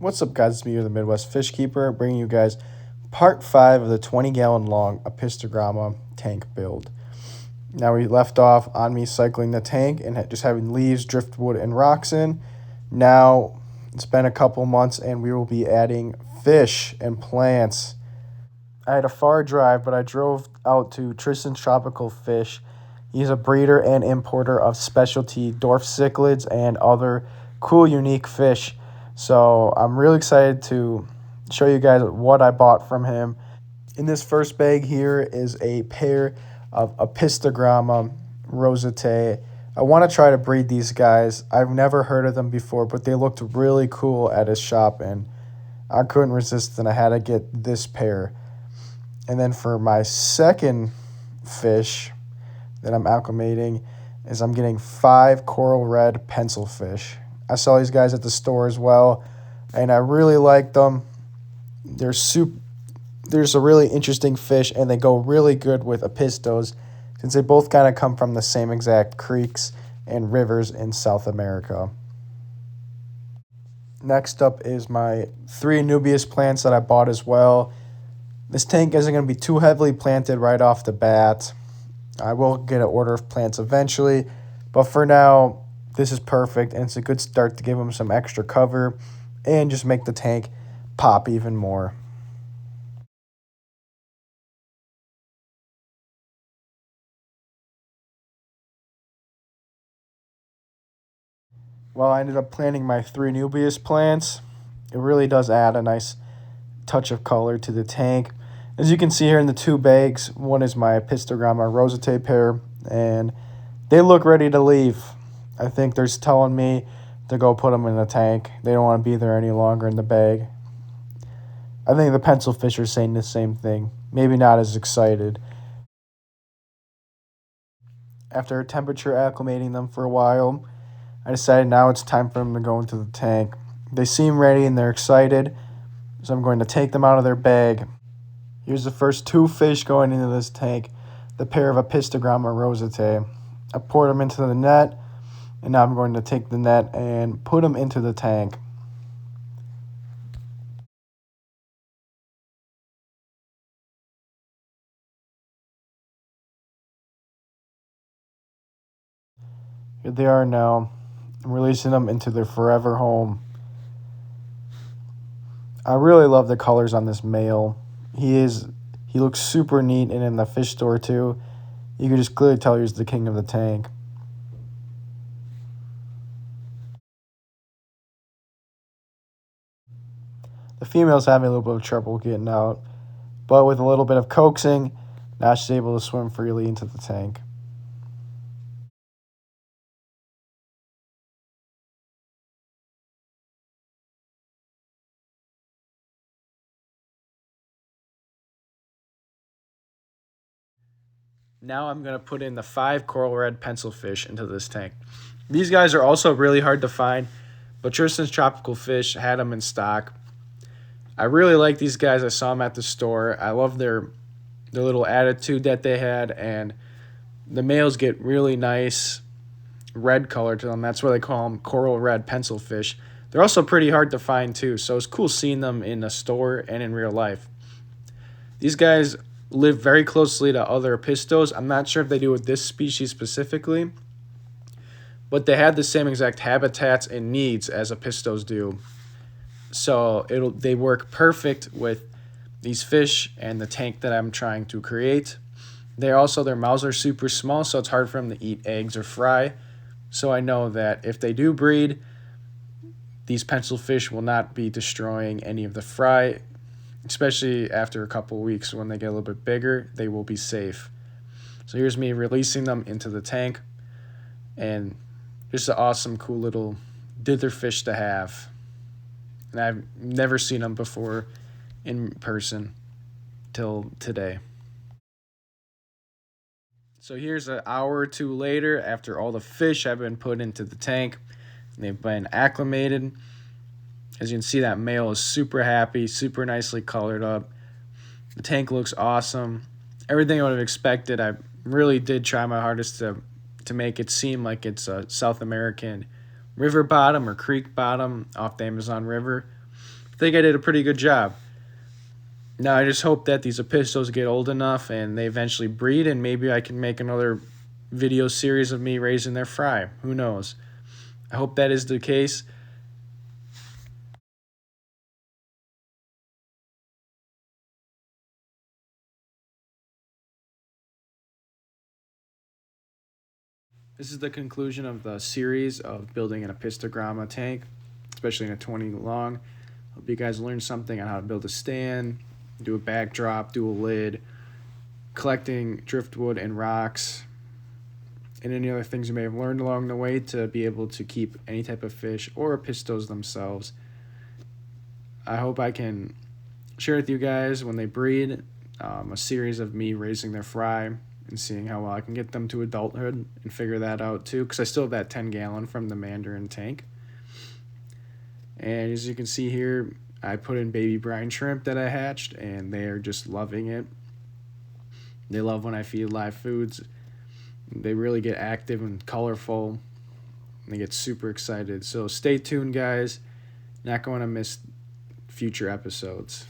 What's up, guys? It's me, the Midwest Fish Keeper, bringing you guys part 5 of the 20-gallon long Apistogramma tank build. Now we left off on me cycling the tank and just having leaves, driftwood, and rocks in. Now it's been a couple months and we will be adding fish and plants. I had a far drive, but I drove out to Tristan's Tropical Fish. He's a breeder and importer of specialty dwarf cichlids and other cool, unique fish. So I'm really excited to show you guys what I bought from him. In this first bag here is a pair of Apistogramma rositae. I want to try to breed these guys. I've never heard of them before, but they looked really cool at his shop, and I couldn't resist, and I had to get this pair. And then for my second fish that I'm acclimating is I'm getting 5 coral red pencil fish. I saw these guys at the store as well, and I really like them. There's a really interesting fish, and they go really good with apistos since they both kind of come from the same exact creeks and rivers in South America. Next up is my 3 Anubias plants that I bought as well. This tank isn't going to be too heavily planted right off the bat. I will get an order of plants eventually, but for now, this is perfect, and it's a good start to give them some extra cover and just make the tank pop even more. Well, I ended up planting my 3 Anubias plants. It really does add a nice touch of color to the tank. As you can see here in the 2 bags, one is my Apistogramma rositae pair, and they look ready to leave. I think they're telling me to go put them in the tank. They don't want to be there any longer in the bag. I think the pencil fish are saying the same thing. Maybe not as excited. After temperature acclimating them for a while, I decided now it's time for them to go into the tank. They seem ready and they're excited, so I'm going to take them out of their bag. Here's the first 2 fish going into this tank, the pair of Apistogramma rositae. I poured them into the net, and now I'm going to take the net and put them into the tank. Here they are now. I'm releasing them into their forever home. I really love the colors on this male. He looks super neat, and in the fish store too, you can just clearly tell he's the king of the tank. The female's having a little bit of trouble getting out, but with a little bit of coaxing, now she's able to swim freely into the tank. Now I'm going to put in the 5 coral red pencil fish into this tank. These guys are also really hard to find, but Tristan's Tropical Fish had them in stock. I really like these guys. I saw them at the store. I love their little attitude that they had, and the males get really nice red color to them. That's why they call them coral red pencil fish. They're also pretty hard to find too, so it's cool seeing them in a store and in real life. These guys live very closely to other apistos. I'm not sure if they do with this species specifically, but they have the same exact habitats and needs as apistos do. So they work perfect with these fish and the tank that I'm trying to create. Their mouths are super small, so it's hard for them to eat eggs or fry. So I know that if they do breed, these pencil fish will not be destroying any of the fry, especially after a couple of weeks when they get a little bit bigger, they will be safe. So here's me releasing them into the tank, and just an awesome, cool little dither fish to have. And I've never seen them before in person till today. So here's an hour or 2 later after all the fish have been put into the tank. They've been acclimated. As you can see, that male is super happy, super nicely colored up. The tank looks awesome. Everything I would have expected. I really did try my hardest to make it seem like it's a South American river bottom or creek bottom off the Amazon River. think I did a pretty good job. Now I just hope that these Apistos get old enough and they eventually breed, and maybe I can make another video series of me raising their fry. Who knows? I hope that is the case. This is the conclusion of the series of building an Apistogramma tank, especially in a 20 long. Hope you guys learned something on how to build a stand, do a backdrop, do a lid, collecting driftwood and rocks, and any other things you may have learned along the way to be able to keep any type of fish or Apistos themselves. I hope I can share with you guys when they breed a series of me raising their fry and seeing how well I can get them to adulthood and figure that out too, because I still have that 10-gallon from the Mandarin tank. And as you can see here, I put in baby brine shrimp that I hatched, and they are just loving it. They love when I feed live foods. They really get active and colorful. And they get super excited. So stay tuned, guys. Not going to miss future episodes.